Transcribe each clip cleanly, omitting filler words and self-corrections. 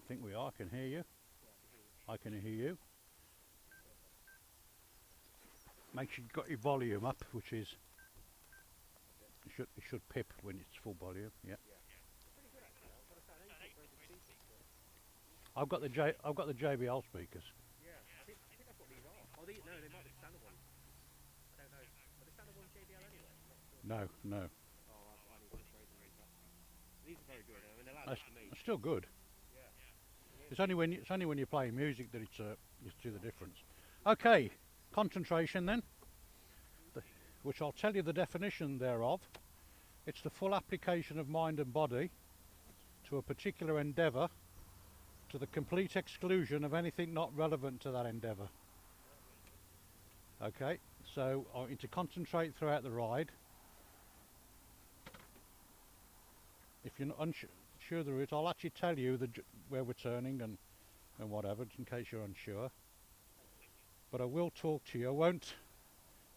think we are. I can hear you. I can hear you. Make sure you've got your volume up, which is it should pip when it's full volume. Yeah. I've got the JBL speakers. Yeah, I think that's what these are. Oh, no, they might be standard ones. I don't know. Are the standard ones JBL anyway? No, no. Oh, I need to upgrade them. These are very good. I mean, they're loud for me. It's still good. Yeah. It's only when you're playing music that it's you see the difference. Okay, concentration then, which I'll tell you the definition thereof. It's the full application of mind and body to a particular endeavour, to the complete exclusion of anything not relevant to that endeavour. Okay, so I need to concentrate throughout the ride. If you're not unsure of the route, I'll actually tell you where we're turning and whatever, in case you're unsure. But I will talk to you. I won't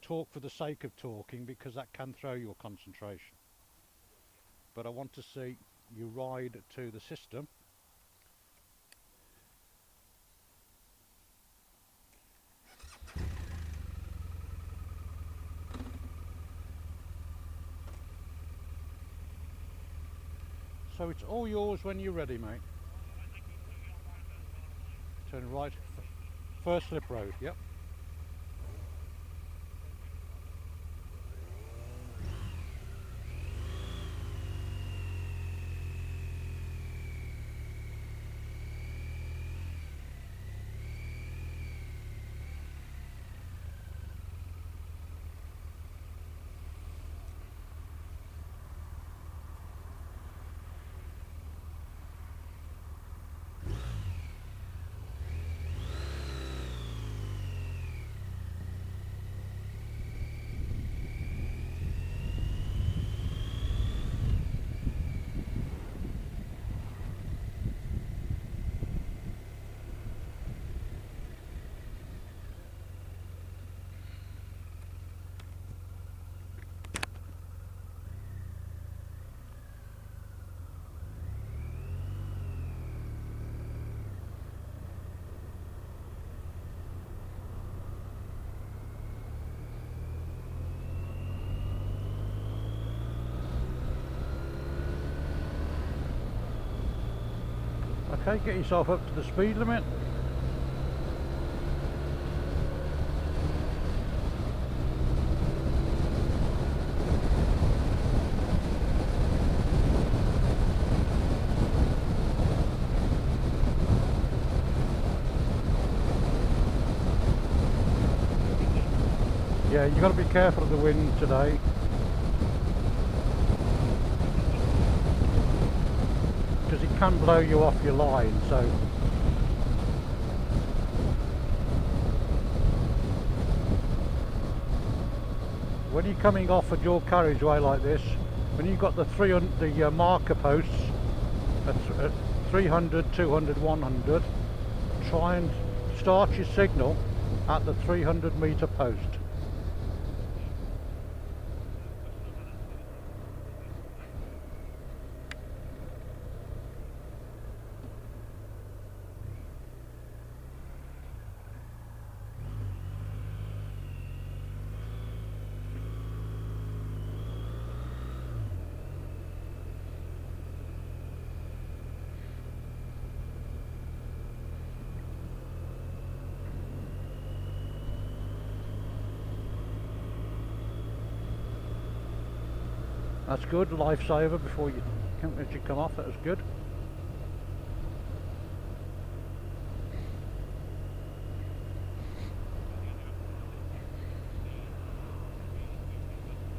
talk for the sake of talking, because that can throw your concentration. But I want to see you ride to the system. So it's all yours when you're ready, mate. Turn right, first slip road, yep. Okay, get yourself up to the speed limit. Yeah, you've got to be careful of the wind today. Because it can blow you off your line, so when you're coming off a dual carriageway like this, when you've got the marker posts at 300, 200, 100, try and start your signal at the 300 metre post. That's good, lifesaver before you come off, that was good.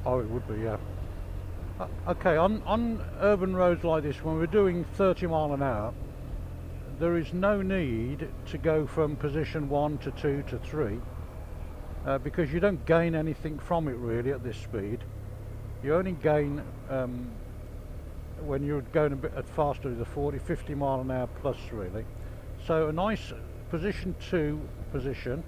Oh, it would be, yeah. Okay, on urban roads like this, when we're doing 30 mile an hour, there is no need to go from position 1 to 2 to 3, because you don't gain anything from it really at this speed. You only gain when you're going a bit faster, the 40, 50 mile an hour plus really. So a nice position 2 position.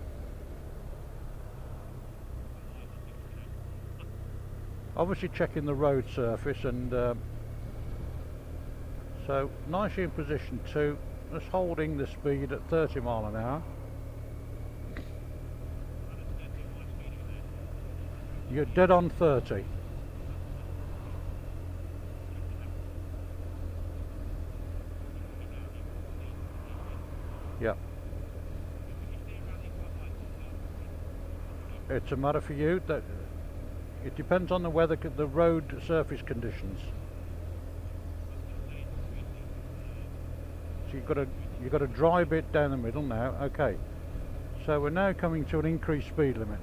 Obviously checking the road surface, and so nicely in position 2, just holding the speed at 30 mile an hour. You're dead on 30. Yep. It's a matter for you that it depends on the weather, the road surface conditions. So you've got a dry bit down the middle now. Okay. So we're now coming to an increased speed limit.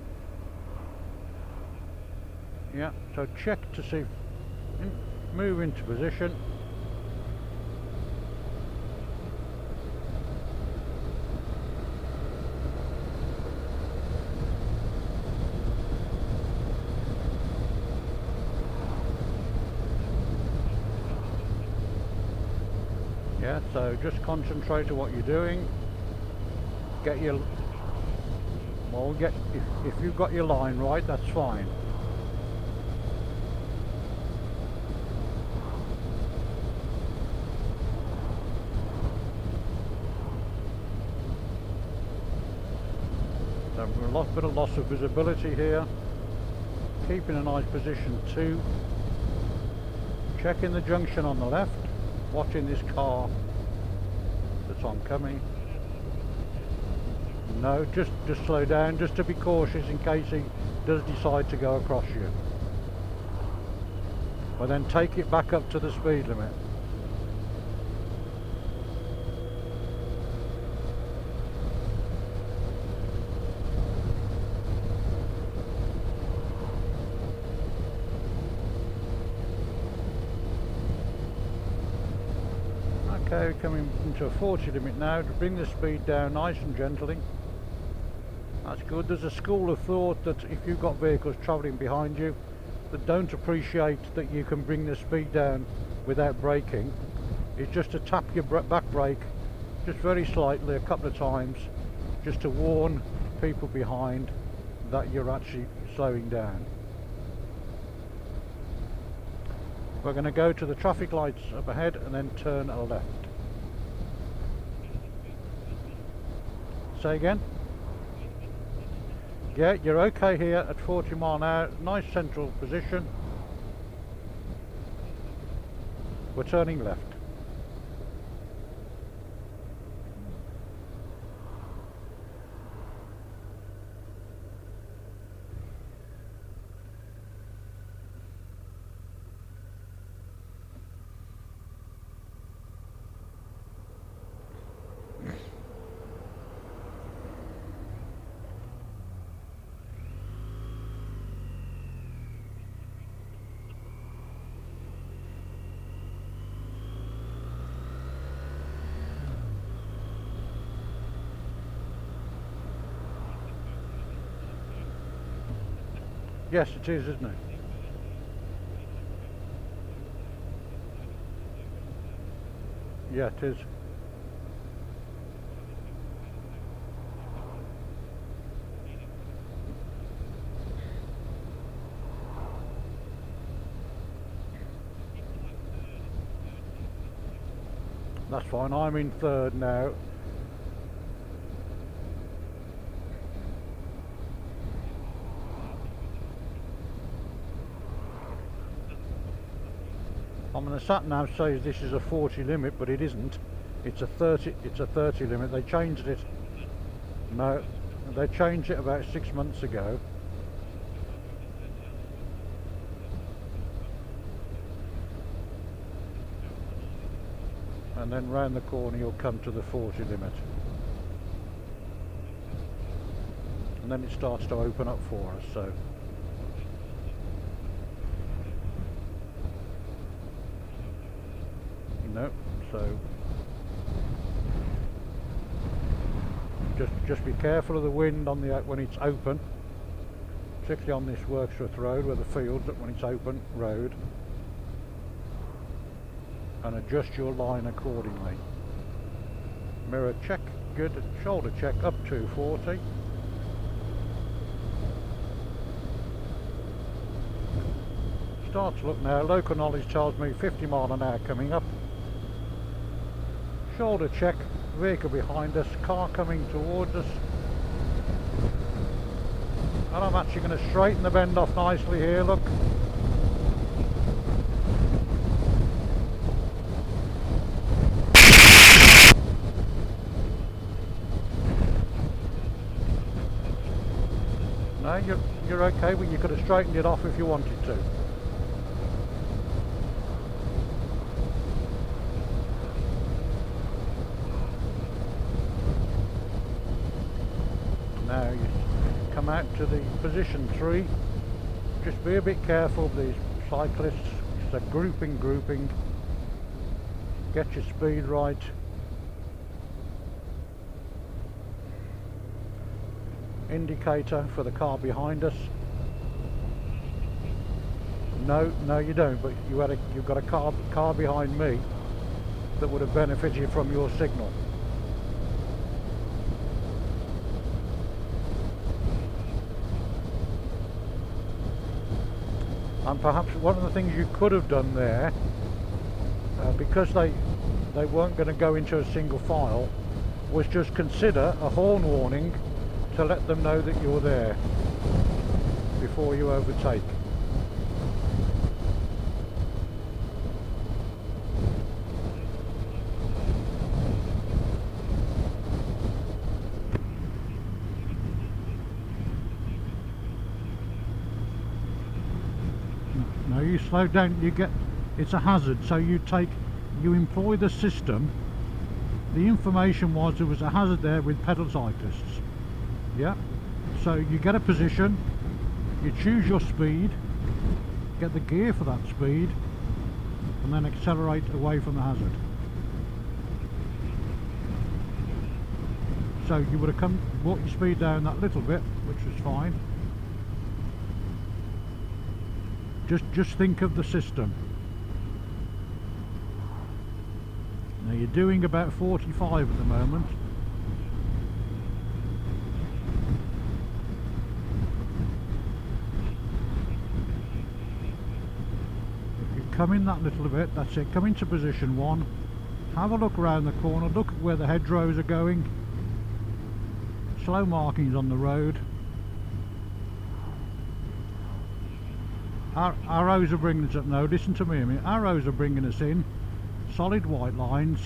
Yeah. So check to see. Move into position. Yeah, so just concentrate on what you're doing. Get your, well, if you've got your line right, that's fine. So a bit of loss of visibility here. Keeping a nice position 2. Checking the junction on the left. Watching this car that's oncoming. No, just slow down, just to be cautious in case he does decide to go across you. But then take it back up to the speed limit. Okay, coming into a 40 limit now to bring the speed down nice and gently. That's good. There's a school of thought that if you've got vehicles travelling behind you that don't appreciate that you can bring the speed down without braking, is just to tap your back brake just very slightly a couple of times, just to warn people behind that you're actually slowing down. We're going to go to the traffic lights up ahead and then turn left. Say again? Yeah, you're okay here at 40 mile an hour, nice central position. We're turning left. Yes, it is, isn't it? Yeah, it is. That's fine, I'm in third now. I mean, the sat-nav says this is a 40 limit, but it isn't. It's a 30. It's a 30 limit. They changed it. No, they changed it about 6 months ago. And then round the corner you'll come to the 40 limit. And then it starts to open up for us, so. No, so just be careful of the wind on the when it's open, particularly on this Wirksworth Road where the fields when it's open road, and adjust your line accordingly. Mirror check, good. Shoulder check up to 40. Start to look now. Local knowledge tells me 50 mile an hour coming up. shoulder check, vehicle behind us, car coming towards us. And I'm actually going to straighten the bend off nicely here, look. No, you're okay, but you could have straightened it off if you wanted to. Now you come out to the position 3. Just be a bit careful of these cyclists. It's a grouping. Get your speed right. Indicator for the car behind us. No, you don't. But you've got a car behind me that would have benefited from your signal. And perhaps one of the things you could have done there, because they weren't going to go into a single file, was just consider a horn warning to let them know that you're there before you overtake. Now you slow down, it's a hazard, so you employ the system. The information was there was a hazard there with pedal cyclists. Yeah, so you get a position, you choose your speed, get the gear for that speed, and then accelerate away from the hazard. So you would have brought your speed down that little bit, which was fine. Just think of the system. Now you're doing about 45 at the moment. Come in that little bit, that's it, come into position 1, have a look around the corner, look at where the hedgerows are going, slow markings on the road. Arrows are bringing us up, no, listen to me a minute, arrows are bringing us in, solid white lines,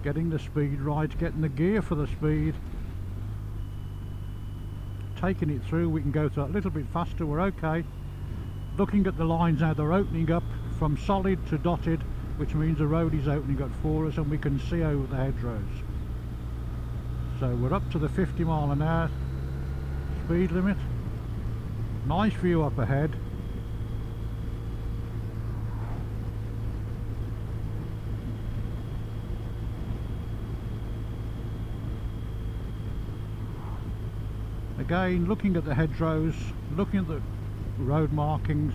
getting the speed right, getting the gear for the speed, taking it through. We can go through a little bit faster, we're okay. Looking at the lines now, they're opening up from solid to dotted, which means the road is opening up for us and we can see over the hedgerows. So we're up to the 50 mile an hour speed limit. Nice view up ahead. Again, looking at the hedgerows, looking at the road markings.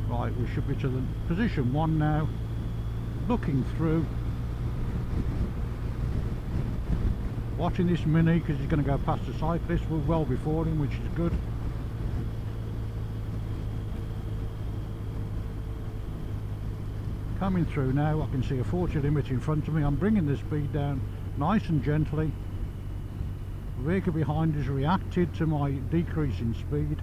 Right, we should be to the position 1 now, looking through, watching this Mini because he's going to go past the cyclist. We're well before him, which is good. Coming through now, I can see a 40 limit in front of me. I'm bringing the speed down nice and gently. The vehicle behind has reacted to my decrease in speed,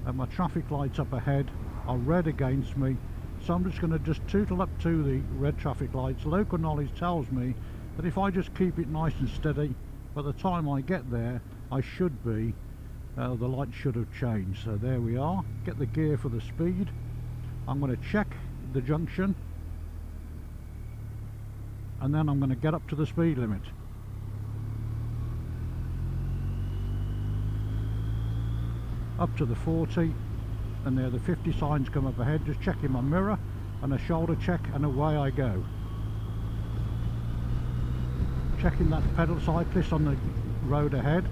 and my traffic lights up ahead are red against me, so I'm just going to just tootle up to the red traffic lights. Local knowledge tells me that if I just keep it nice and steady, by the time I get there I should be, the light should have changed. So there we are, get the gear for the speed. I'm going to check the junction and then I'm going to get up to the speed limit. Up to the 40, and there the 50 signs come up ahead. Just checking my mirror and a shoulder check, and away I go. Checking that pedal cyclist on the road ahead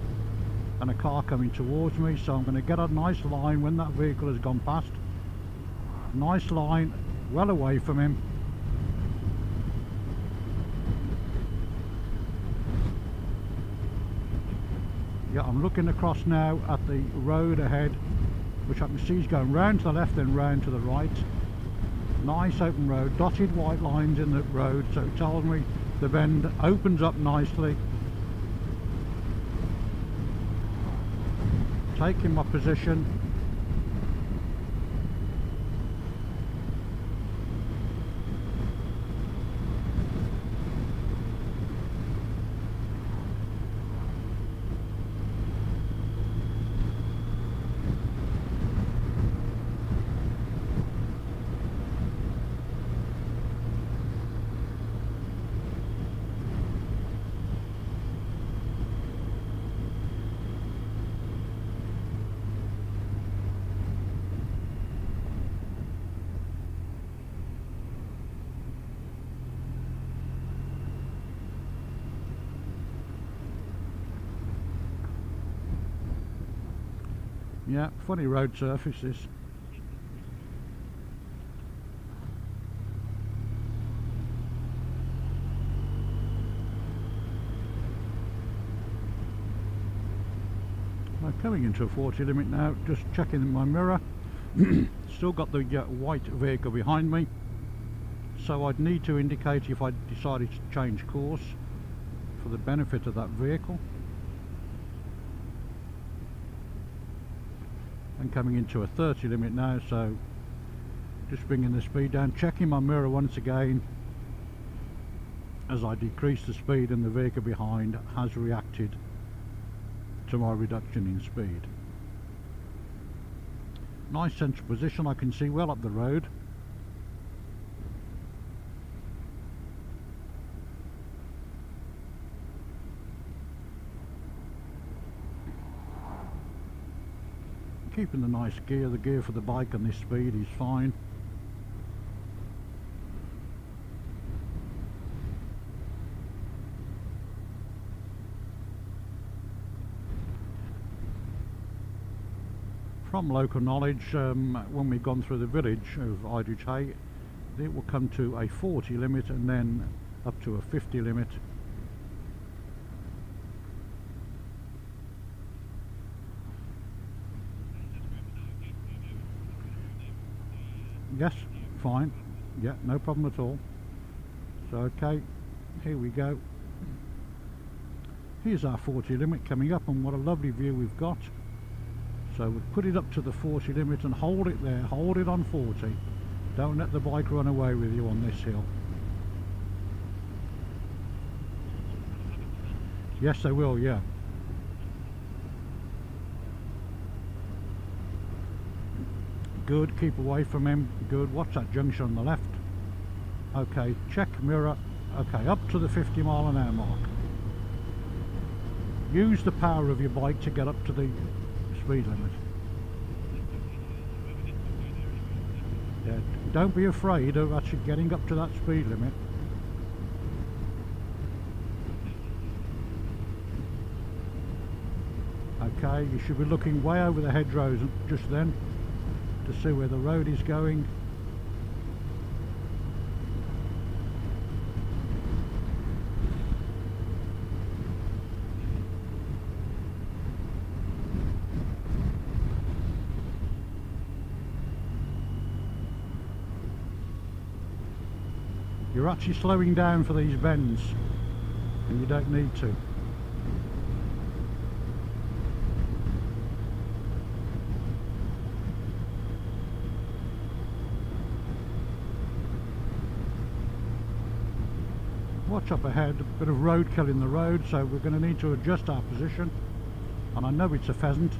and a car coming towards me, so I'm going to get a nice line when that vehicle has gone past. Nice line, well away from him. Yeah, I'm looking across now at the road ahead, which I can see is going round to the left then round to the right. Nice open road, dotted white lines in the road, so it tells me the bend opens up nicely. Taking my position. Yeah, funny road surface this. I'm coming into a 40 limit now, just checking in my mirror. Still got the white vehicle behind me, so I'd need to indicate if I decided to change course for the benefit of that vehicle. And coming into a 30 limit now, so just bringing the speed down, checking my mirror once again as I decrease the speed, and the vehicle behind has reacted to my reduction in speed. Nice central position, I can see well up the road. Keeping the nice gear, the gear for the bike on this speed is fine. From local knowledge, when we've gone through the village of Idridge Hay, it will come to a 40 limit and then up to a 50 limit. Yes, fine. Yeah, no problem at all. So okay, here we go. Here's our 40 limit coming up, and what a lovely view we've got. So we'll put it up to the 40 limit and hold it there, hold it on 40. Don't let the bike run away with you on this hill. Yes, they will, yeah. Good, keep away from him. Good, watch that junction on the left. Okay, check mirror. Okay, up to the 50 mile an hour mark. Use the power of your bike to get up to the speed limit. Yeah, don't be afraid of actually getting up to that speed limit. Okay, you should be looking way over the hedgerows just then to see where the road is going. You're actually slowing down for these bends, and you don't need to. Watch up ahead, a bit of roadkill in the road, so we're going to need to adjust our position. And I know it's a pheasant.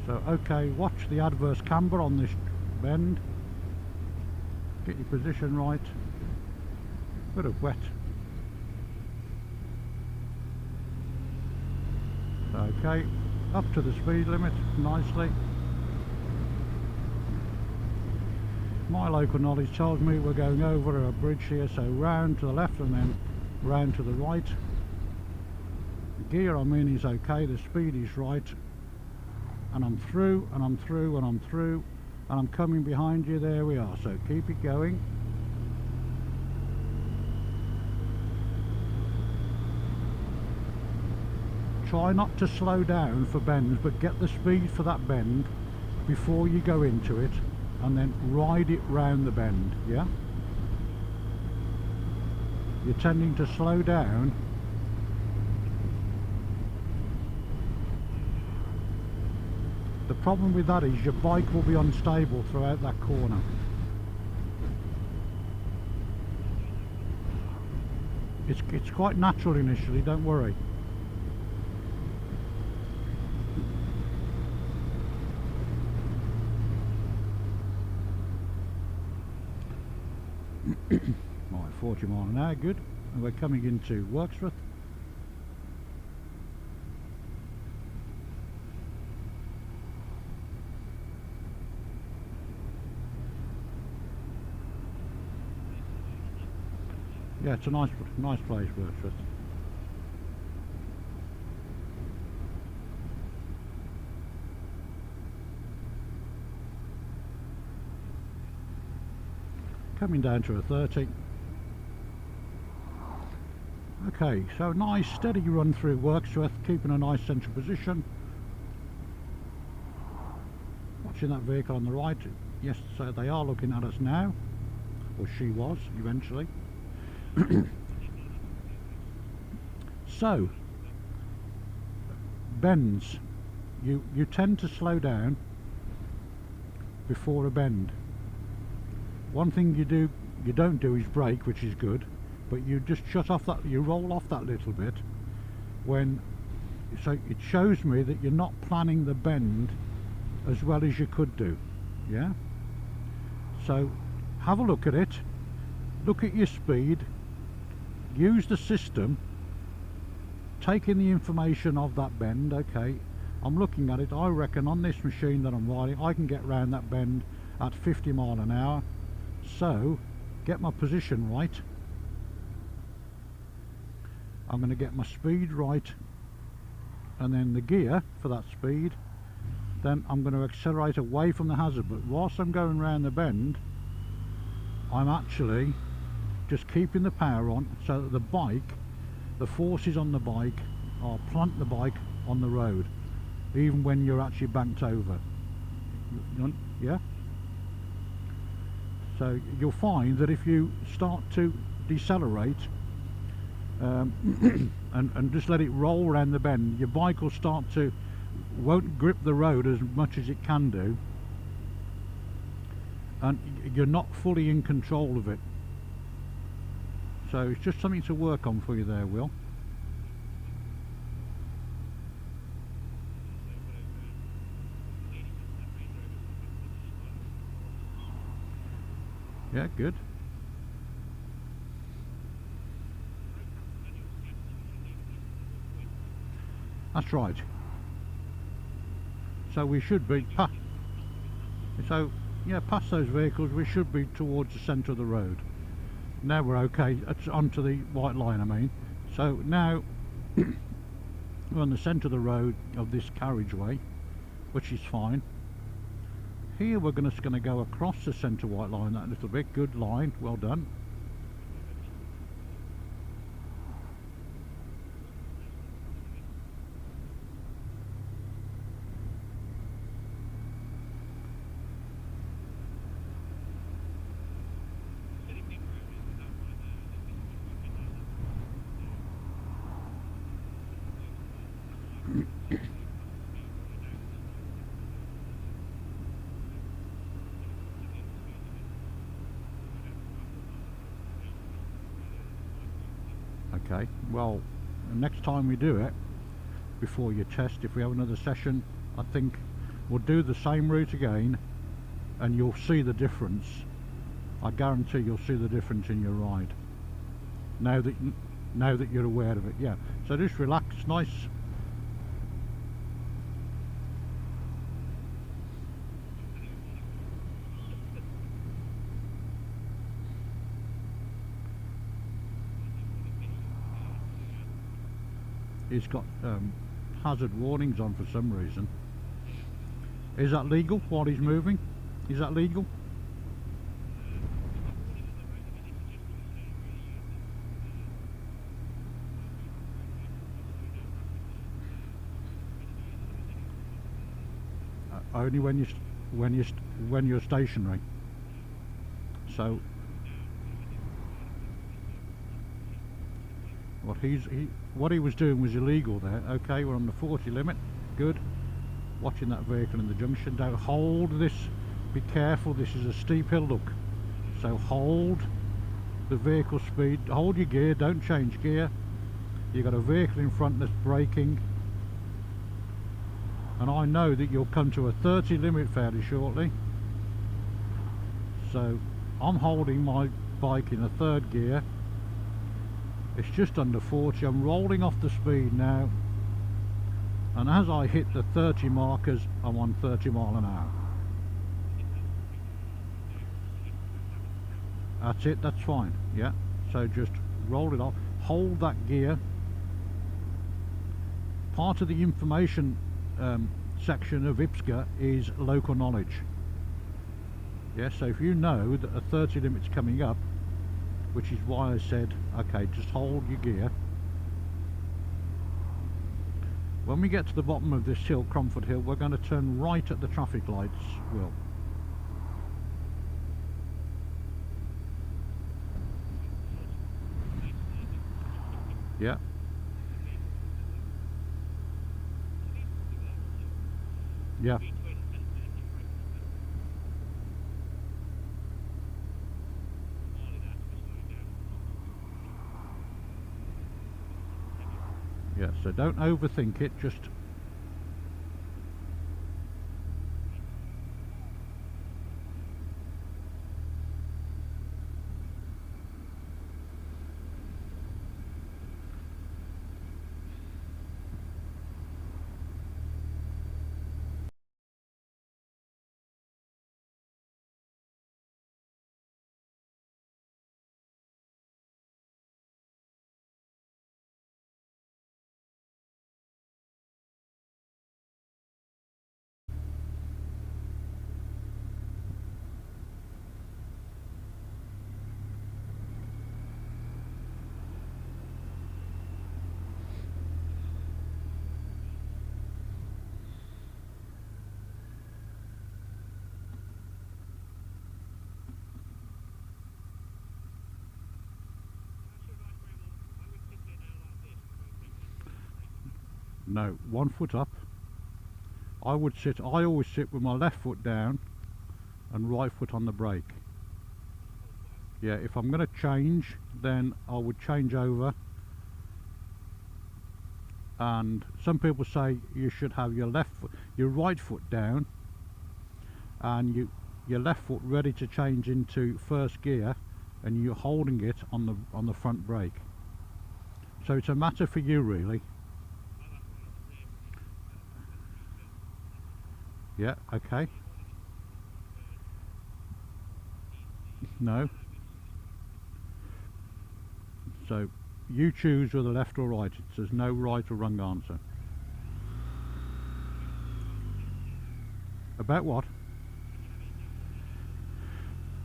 So okay, watch the adverse camber on this bend. Get your position right. Bit of wet. Okay, up to the speed limit nicely. My local knowledge tells me we're going over a bridge here, so round to the left and then round to the right. The gear I'm in is okay, the speed is right. And I'm through, and I'm through, and I'm through, and I'm coming behind you. There we are, so keep it going. try not to slow down for bends, but get the speed for that bend before you go into it, and then ride it round the bend. Yeah, you're tending to slow down. The problem with that is your bike will be unstable throughout that corner. It's quite natural initially, don't worry. Right, 40 mile an hour, good. And we're coming into Wirksworth. Yeah, it's a nice place, Wirksworth. Coming down to a 30. Okay, so nice steady run through Wirksworth, keeping a nice central position. Watching that vehicle on the right. Yes, so they are looking at us now, or she was eventually. So bends, you tend to slow down before a bend. One thing you don't do is brake, which is good, but you just shut off that, you roll off that little bit when, so it shows me that you're not planning the bend as well as you could do. Yeah, so have a look at it, look at your speed, use the system, take in the information of that bend. Okay, I'm looking at it, I reckon on this machine that I'm riding I can get round that bend at 50 mile an hour. So get my position right, I'm going to get my speed right, and then the gear for that speed, then I'm going to accelerate away from the hazard. But whilst I'm going round the bend, I'm actually just keeping the power on, so that the bike, the forces on the bike are plant the bike on the road even when you're actually banked over. Yeah, so you'll find that if you start to decelerate and just let it roll around the bend, your bike will start to, won't grip the road as much as it can do, and you're not fully in control of it. So it's just something to work on for you there, Will. Yeah, good. That's right. So we should be so yeah, past those vehicles we should be towards the centre of the road. Now we're okay, it's onto the white line, I mean. So now we're on the centre of the road of this carriageway, which is fine. Here we're just going to go across the centre white line that little bit. Good line, well done. Okay, well, next time we do it, before you test, if we have another session, I think we'll do the same route again and you'll see the difference. I guarantee you'll see the difference in your ride now that you're aware of it. Yeah, so just relax, nice. He's got hazard warnings on for some reason. Is that legal while he's moving? Is that legal? only when you're stationary. So what he was doing was illegal there. Okay, we're on the 40 limit. Good. Watching that vehicle in the junction. Don't hold this. Be careful. This is a steep hill. Look. So hold the vehicle speed. Hold your gear. Don't change gear. You've got a vehicle in front that's braking. And I know that you'll come to a 30 limit fairly shortly. So I'm holding my bike in a third gear. It's just under 40. I'm rolling off the speed now, and as I hit the 30 markers, I'm on 30 mile an hour. That's it, that's fine. Yeah, so just roll it off, hold that gear. Part of the information section of IPSCA is local knowledge. Yeah, so if you know that a 30 limit's coming up, which is why I said, okay, just hold your gear. When we get to the bottom of this hill, Cromford Hill, we're going to turn right at the traffic lights, Will. Yeah. Yeah. Yeah, so don't overthink it, just no, 1 foot up. I always sit with my left foot down and right foot on the brake. Yeah, if I'm going to change, then I would change over. And some people say you should have your right foot down, and your left foot ready to change into first gear, and you're holding it on the front brake. So it's a matter for you, really. Yeah, okay. No. So you choose whether left or right. There's no right or wrong answer. About what?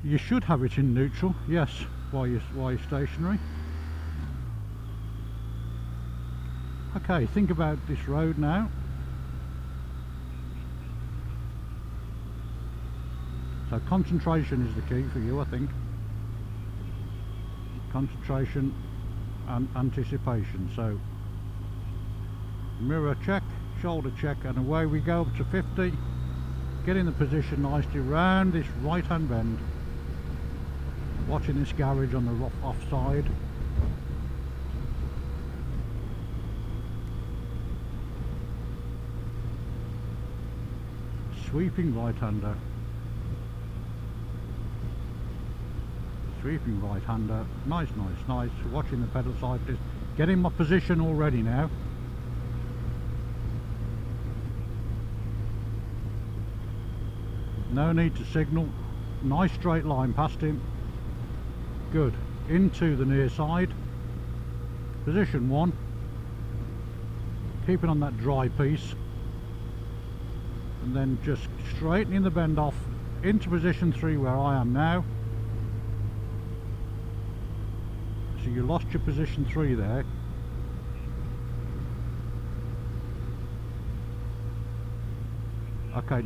You should have it in neutral, yes, while you're stationary. Okay, think about this road now. So concentration is the key for you, I think. Concentration and anticipation. So mirror check, shoulder check, and away we go up to 50. Get in the position nicely round this right hand bend. Watching this garage on the offside. Sweeping right hander. Sweeping right hander. Nice, nice, nice. Watching the pedal cyclist. Getting my position already now. No need to signal. Nice straight line past him. Good. Into the near side. Position 1. Keeping on that dry piece. And then just straightening the bend off into position 3 where I am now. So you lost your position 3 there. Okay.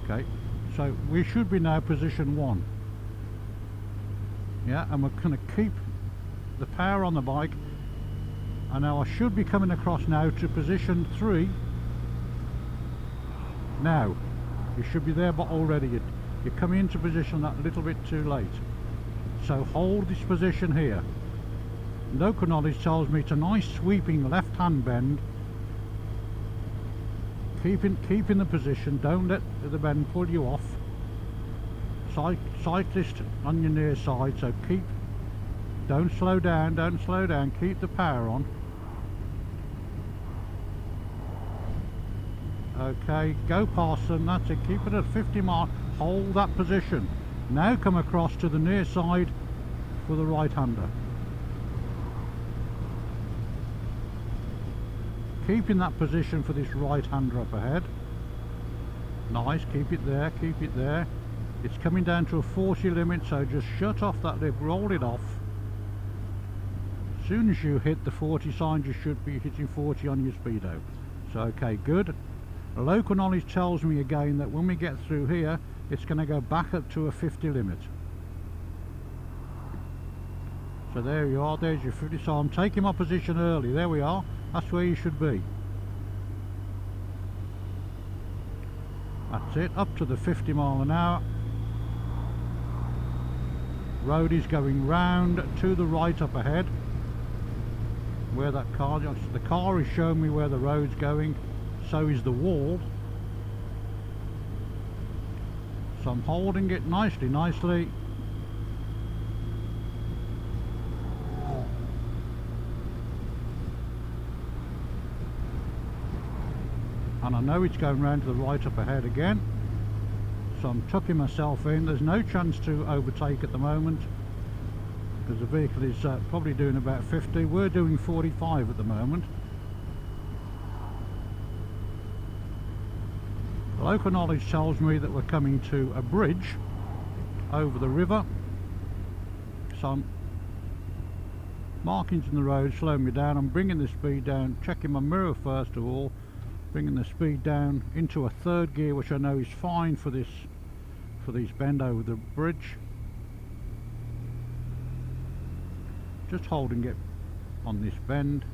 Okay, so we should be now position 1. Yeah, and we're going to keep the power on the bike, and now I should be coming across now to position 3. Now you should be there, but already you're coming into position that little bit too late. So hold this position here. Local knowledge tells me it's a nice sweeping left hand bend. Keeping the position, don't let the bend pull you off. Cyclist on your near side, so don't slow down, keep the power on. Okay, go past them, that's it, keep it at 50 miles, hold that position. Now come across to the near side for the right-hander. Keeping that position for this right-hander up ahead. Nice, keep it there, keep it there. It's coming down to a 40 limit, so just shut off that lip, roll it off. As soon as you hit the 40 sign, you should be hitting 40 on your speedo. So okay, good. Local knowledge tells me again that when we get through here, it's going to go back up to a 50 limit. So there you are, there's your 50. So I'm taking my position early, there we are. That's where you should be. That's it, up to the 50 mile an hour. Road is going round to the right up ahead. Where that car, the car is showing me where the road's going, so is the wall. So I'm holding it nicely. And I know it's going round to the right up ahead again, so I'm tucking myself in. There's no chance to overtake at the moment because the vehicle is probably doing about 50. We're doing 45 at the moment. Local knowledge tells me that we're coming to a bridge over the river. Some markings in the road slowing me down. I'm bringing the speed down, checking my mirror first of all, bringing the speed down into a 3rd gear, which I know is fine for these bend over the bridge. Just holding it on this bend,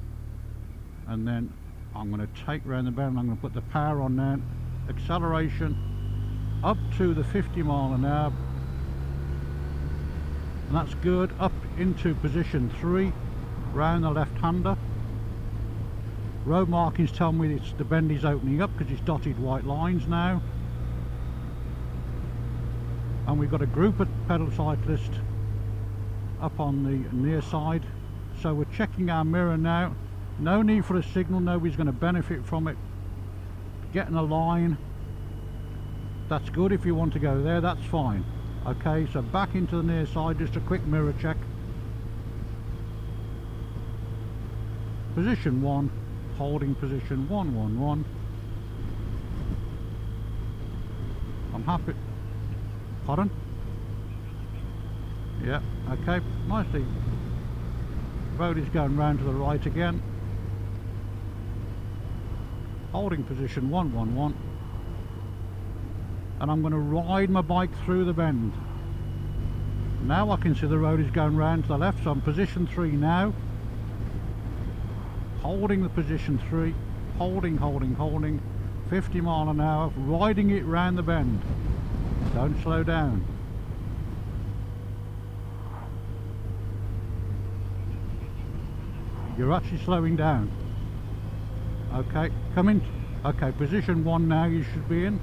and then I'm going to take round the bend. I'm going to put the power on now, acceleration up to the 50 mile an hour, and that's good. Up into position 3, round the left-hander. Road markings tell me the bend is opening up because it's dotted white lines now. And we've got a group of pedal cyclists up on the near side. So we're checking our mirror now. No need for a signal, nobody's going to benefit from it. Getting a line. That's good if you want to go there, that's fine. Okay, so back into the near side, just a quick mirror check. Position 1. Holding position 111. I'm happy. Pardon? Yeah, okay, nicely. Road is going round to the right again. Holding position 111. And I'm going to ride my bike through the bend. Now I can see the road is going round to the left, so I'm position 3 now. Holding the position 3, holding, 50 mile an hour, riding it round the bend. Don't slow down. You're actually slowing down. Okay, come in. Okay, position 1 now you should be in.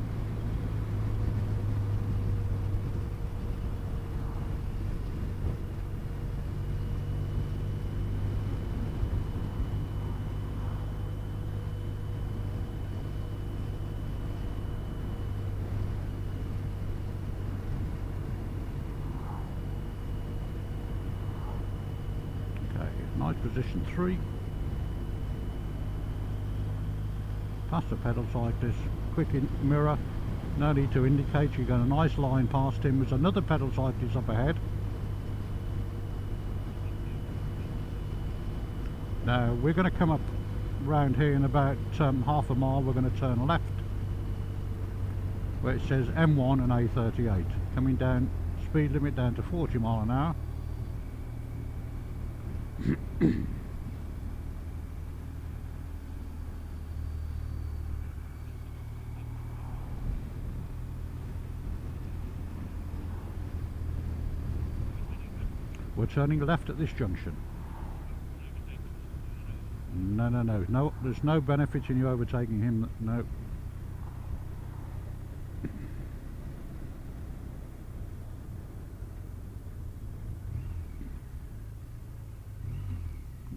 Nice position 3. Past the pedal cyclist, quick mirror, no need to indicate, you've got a nice line past him. There's another pedal cyclist up ahead. Now we're going to come up round here in about half a mile. We're going to turn left. where it says M1 and A38. Coming down, speed limit down to 40 mile an hour. We're turning left at this junction. No, there's no benefit in you overtaking him, no.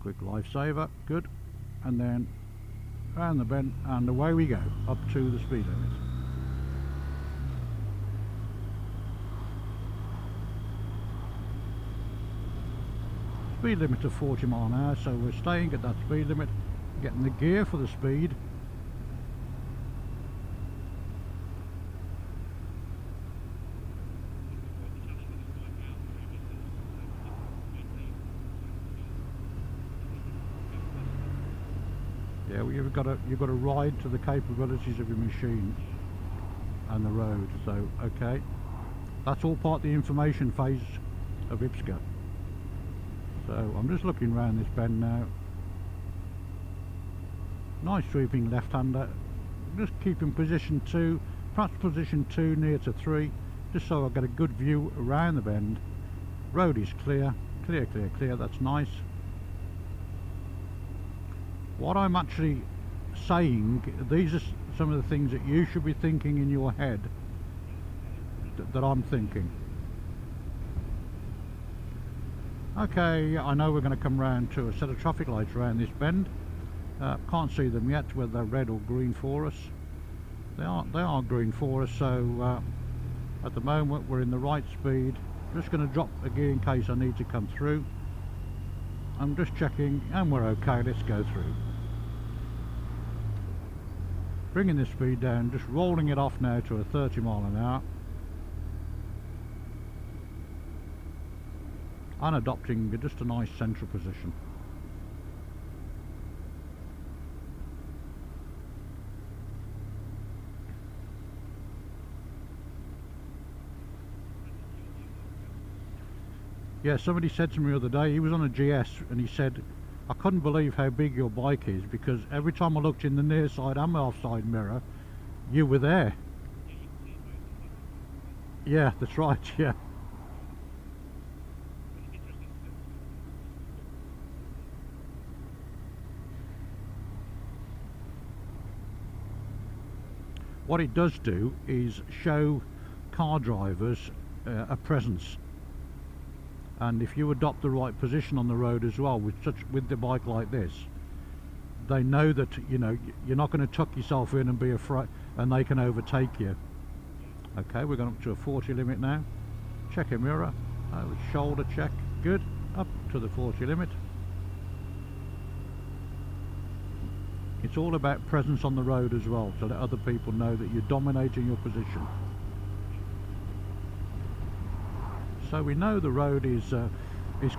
Quick lifesaver, good. And then round the bend and away we go, up to the speed limit. Speed limit of 40 mile an hour, so we're staying at that speed limit, getting the gear for the speed. Yeah, well, you've got to ride to the capabilities of your machine and the road. So okay, that's all part of the information phase of IPSCA. So I'm just looking around this bend now. Nice sweeping left-hander. Just keeping position 2, perhaps position 2 near to 3, just so I get a good view around the bend. Road is clear, clear. That's nice. What I'm actually saying, these are some of the things that you should be thinking in your head that I'm thinking. Okay, I know we're going to come round to a set of traffic lights around this bend. Can't see them yet, whether they're red or green for us. They are green for us, so at the moment we're in the right speed. Just going to drop a gear in case I need to come through. I'm just checking and we're okay, let's go through. Bringing the speed down, just rolling it off now to a 30 mile an hour. And adopting just a nice central position. Yeah, somebody said to me the other day, he was on a GS and he said, I couldn't believe how big your bike is, because every time I looked in the near side and my offside mirror, you were there. Yeah, that's right, yeah. What it does do is show car drivers a presence, and if you adopt the right position on the road as well with the bike like this, they know that you're not going to tuck yourself in and be afraid, and they can overtake you. Okay, we're going up to a 40 limit now. Check your mirror, shoulder check, good, up to the 40 limit. It's all about presence on the road as well, to let other people know that you're dominating your position. So we know the road is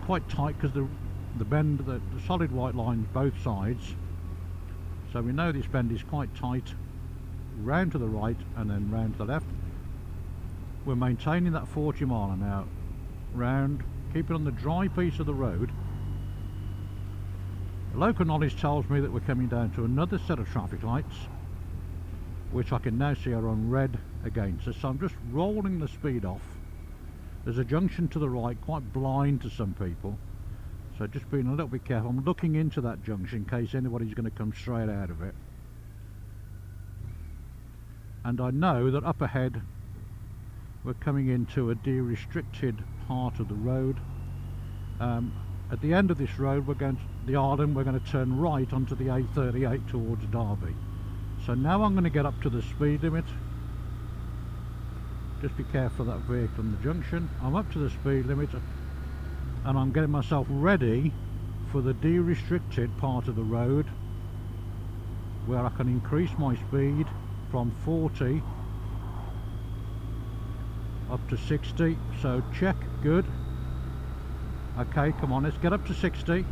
quite tight, because the bend, the solid white lines both sides. So we know this bend is quite tight, round to the right and then round to the left. We're maintaining that 40 mile an hour round, keep it on the dry piece of the road. Local knowledge tells me that we're coming down to another set of traffic lights, which I can now see are on red against us. So I'm just rolling the speed off. There's a junction to the right, quite blind to some people, so just being a little bit careful. I'm looking into that junction in case anybody's going to come straight out of it. And I know that up ahead we're coming into a de-restricted part of the road. At the end of this road, we're going to the Arden, we're going to turn right onto the A38 towards Derby. So now I'm going to get up to the speed limit. Just be careful of that vehicle in the junction. I'm up to the speed limit and I'm getting myself ready for the de-restricted part of the road, where I can increase my speed from 40 up to 60. So check, good. Okay, come on, let's get up to 60.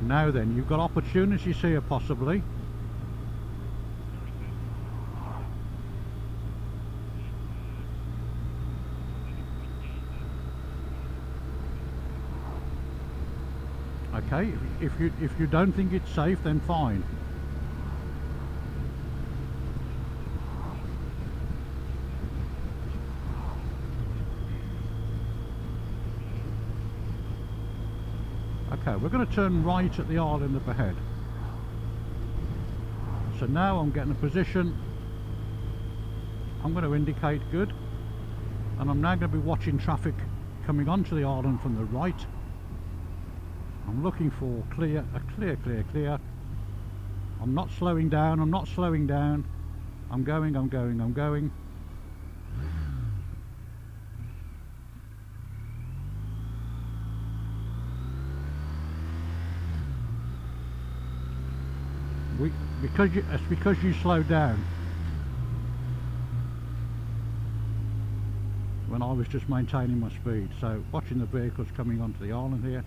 Now then, you've got opportunities here possibly. Okay, if you don't think it's safe, then fine. Okay, we're going to turn right at the island up ahead. So now I'm getting a position. I'm going to indicate good, and I'm now going to be watching traffic coming onto the island from the right. I'm looking for clear, clear. I'm not slowing down, I'm not slowing down. I'm going. It's because you slowed down when I was just maintaining my speed. So watching the vehicles coming onto the island here.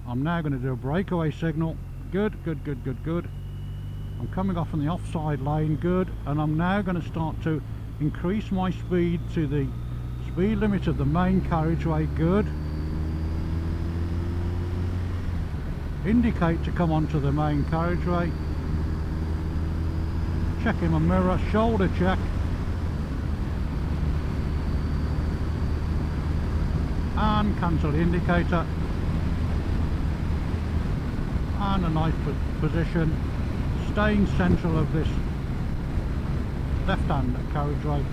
I'm now going to do a breakaway signal. Good. I'm coming off on the offside lane. Good. And I'm now going to start to increase my speed to the speed limit of the main carriageway. Good. Indicate to come onto the main carriageway. Checking my mirror, shoulder check. And cancel the indicator. And a nice position, staying central of this left-hand carriageway.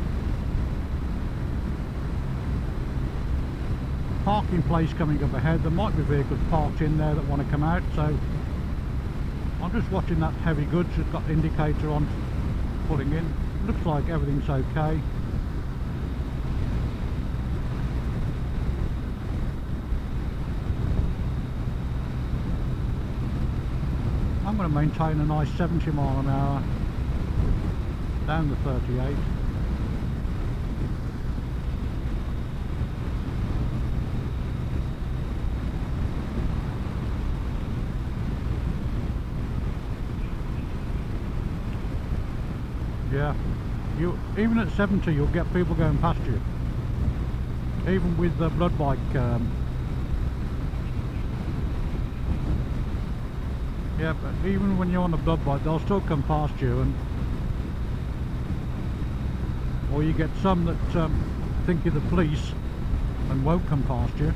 Parking place coming up ahead. There might be vehicles parked in there that want to come out, so I'm just watching that heavy goods. It's got the indicator on, pulling in. Looks like everything's okay. I'm going to maintain a nice 70 mile an hour down the 38. Yeah, even at 70 you'll get people going past you, even with the blood bike. Yeah, but even when you're on the blood bike, they'll still come past you, and or you get some that think you're the police and won't come past you.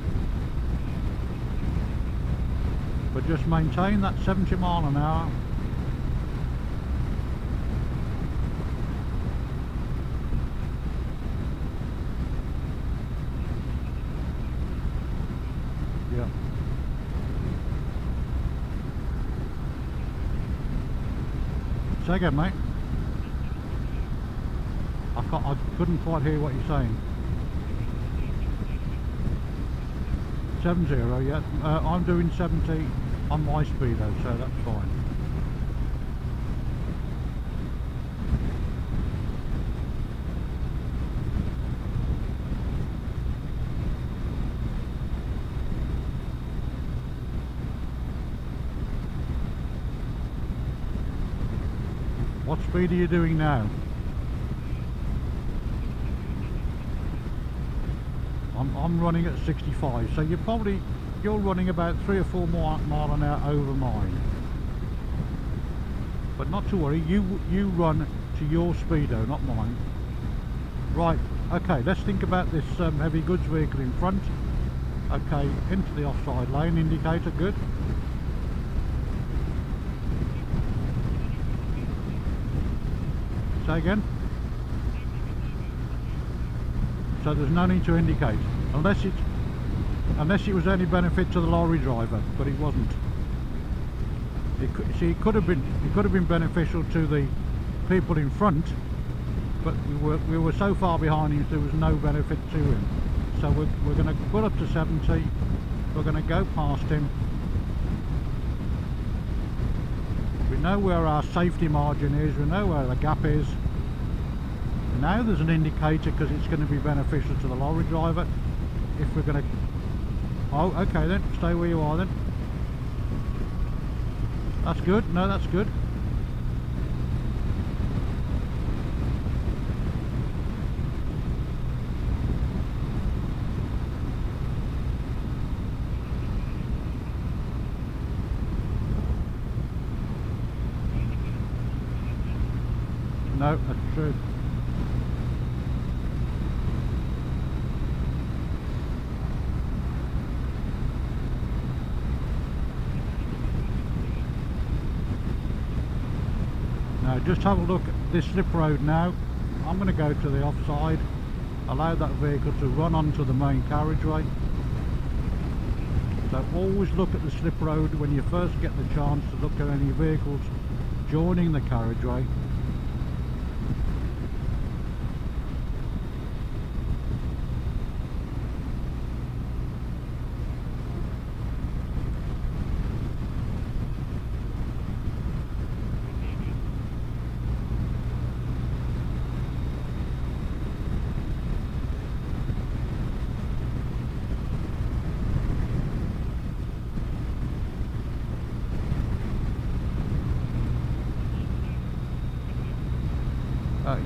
But just maintain that 70 mile an hour. Yeah. Say again, mate. I couldn't quite hear what you're saying. 70, yeah. I'm doing 70 on my speedo, so that's fine. What speed are you doing now? I'm running at 65, so you're running about 3 or 4 mile an hour over mine. But not to worry, you run to your speedo, not mine. Right, okay, let's think about this heavy goods vehicle in front. Okay, into the offside lane, indicator, good. Say again? So there's no need to indicate, unless it was any benefit to the lorry driver, but it wasn't. It could have been beneficial to the people in front, but we were so far behind him, there was no benefit to him. So we're going to pull up to 70. We're going to go past him. We know where our safety margin is, we know where the gap is. Now there's an indicator because it's going to be beneficial to the lorry driver. If we're going to... Oh, okay then, stay where you are then. That's good, no, that's good. true. Now just have a look at this slip road now. I'm going to go to the offside, allow that vehicle to run onto the main carriageway. So always look at the slip road when you first get the chance to look at any vehicles joining the carriageway.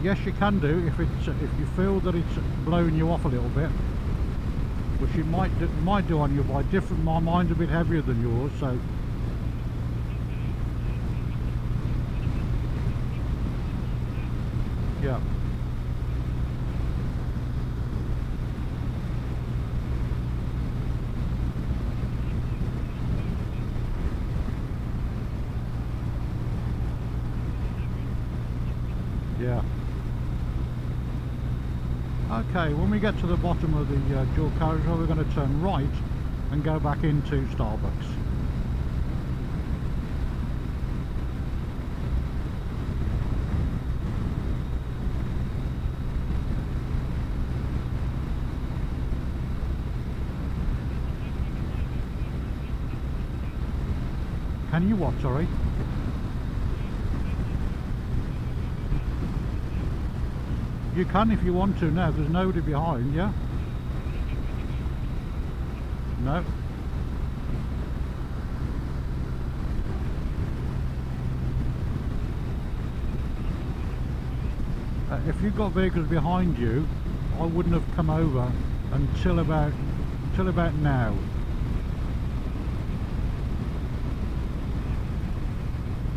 Yes, you can do if you feel that it's blowing you off a little bit, which it might do on you by different. My mine's a bit heavier than yours, so yeah. Yeah. Okay, when we get to the bottom of the dual carriageway, we're going to turn right and go back into Starbucks. Can you what, sorry? You can if you want to now, there's nobody behind, yeah? No. If you've got vehicles behind you, I wouldn't have come over until about now.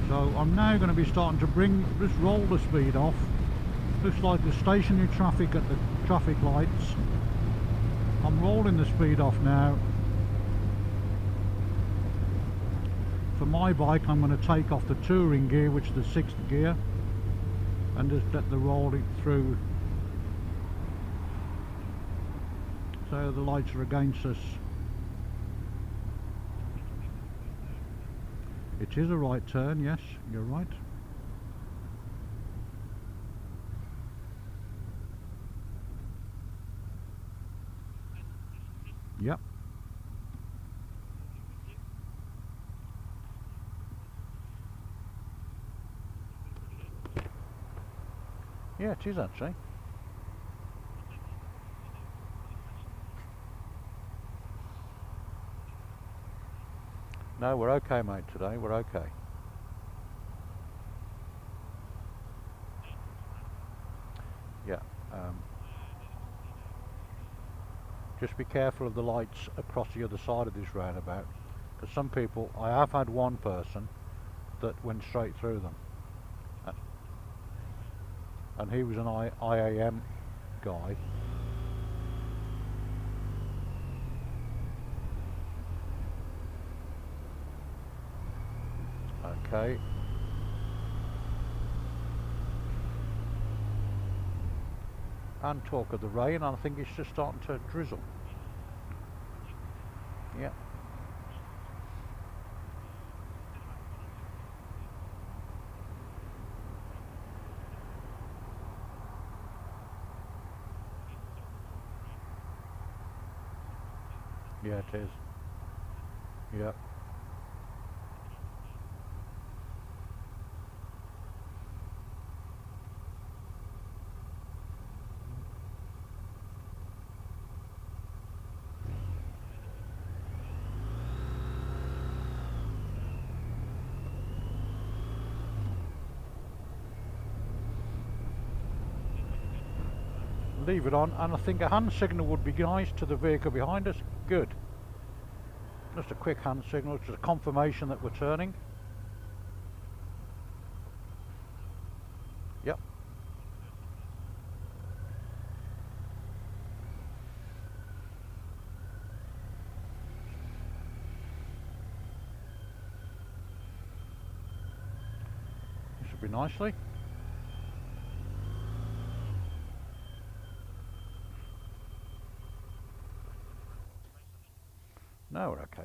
So I'm now going to be starting to just roll the speed off. Looks like the stationary traffic at the traffic lights. I'm rolling the speed off now. For my bike, I'm going to take off the touring gear, which is the 6th gear, and just let the roll it through. So the lights are against us. It is a right turn, yes, you're right. Yep. Yeah, it is actually. No, we're okay, mate, today. We're okay. Yeah. Just be careful of the lights across the other side of this roundabout, because some people, I have had one person that went straight through them, and he was an IAM guy. Okay. And talk of the rain, I think it's just starting to drizzle. Yeah. Yeah, it is. Yeah. Leave it on, and I think a hand signal would be nice to the vehicle behind us. Good. Just a quick hand signal, just a confirmation that we're turning. Yep. me nicely. No, we're okay.